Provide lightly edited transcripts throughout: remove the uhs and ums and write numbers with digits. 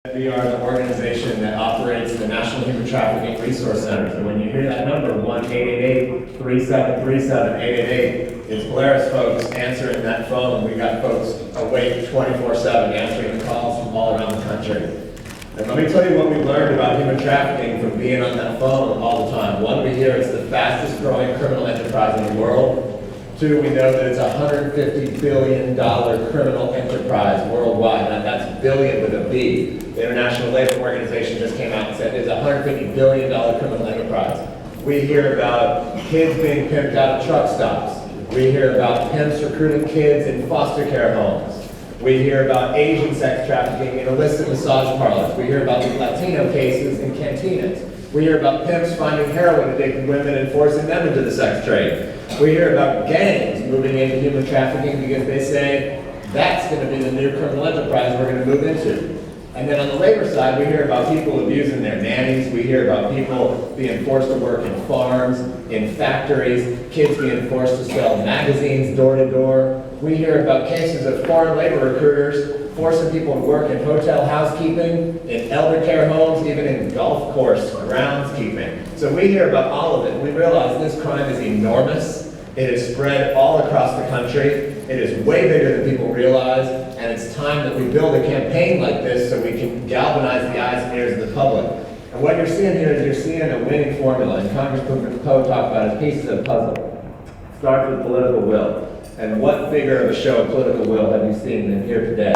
We are the organization that operates the National Human Trafficking Resource Center. So when you hear that number, 1-888-3737-888, it's Polaris folks answering that phone. We got folks awake 24/7 answering the calls from all around the country. And let me tell you what we learned about human trafficking from being on that phone all the time. One, we hear it's the fastest growing criminal enterprise in the world. Two, we know that it's a $150 billion criminal enterprise worldwide. Now that's billion with a B. The International Labor Organization just came out and said it's a $150 billion criminal enterprise. We hear about kids being pimped out of truck stops. We hear about pimps recruiting kids in foster care homes. We hear about Asian sex trafficking in illicit massage parlors. We hear about the Latino cases in cantinas. We hear about pimps finding heroin-addicted women and forcing them into the sex trade. We hear about gangs moving into human trafficking because they say that's going to be the new criminal enterprise we're going to move into. And then on the labor side, we hear about people abusing their nannies. We hear about people being forced to work in farms, in factories, kids being forced to sell magazines door to door. We hear about cases of foreign labor recruiters forcing people to work in hotel housekeeping, in elder care homes, even in golf course groundskeeping. So we hear about all of it. We realize this crime is enormous. It is spread all across the country. It is way bigger than people realize, and it's time that we build a campaign like this so we can galvanize the eyes and ears of the public. And what you're seeing here is you're seeing a winning formula, and Congressman Poe talked about it as pieces of the puzzle. It starts with political will. And what bigger of a show of political will have you seen than here today?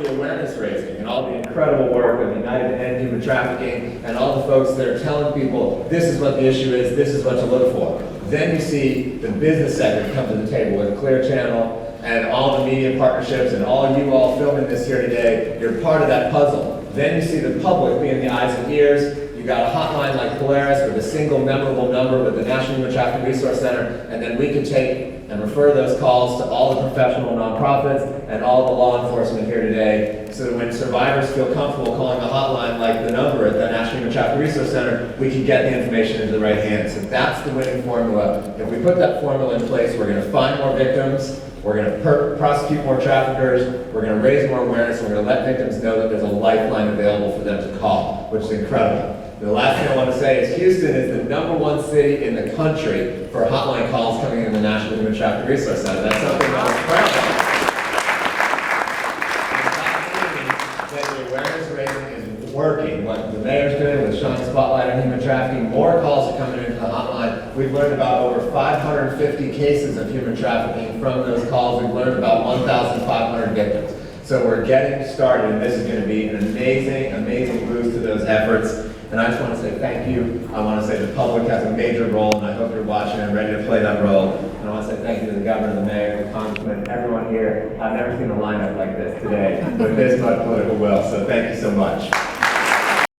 Awareness raising and all the incredible work of United to End Human Trafficking and all the folks that are telling people this is what the issue is, this is what to look for. Then you see the business sector come to the table with Clear Channel and all the media partnerships and all you all filming this here today. You're part of that puzzle. Then you see the public being the eyes and ears. You got a hotline like Polaris with a single memorable number with the National Human Trafficking Resource Center, and then we can take and refer those calls to all the professional nonprofits and all the law enforcement here today, so that when survivors feel comfortable calling a hotline like the number at the National Human Trafficking Resource Center, we can get the information into the right hands. So that's the winning formula. If we put that formula in place, we're going to find more victims, we're going to prosecute more traffickers, we're going to raise more awareness, and we're going to let victims know that there's a lifeline available for them to call, which is incredible. The last thing I want to say is Houston is the #1 city in the country for hotline calls coming in the National Human Trafficking Resource Center. That's something I was proud of. That the awareness raising is working. What the mayor's doing with shining spotlight on human trafficking, more calls are coming into the hotline. We've learned about over 550 cases of human trafficking from those calls. We've learned about 1,500 victims. So we're getting started, and this is going to be an amazing, amazing boost to those efforts. And I just want to say thank you. I want to say the public has a major role, and I hope you're watching and ready to play that role. And I want to say thank you to the governor, the mayor, the congressman, everyone here. I've never seen a lineup like this today with this much political will, so thank you so much.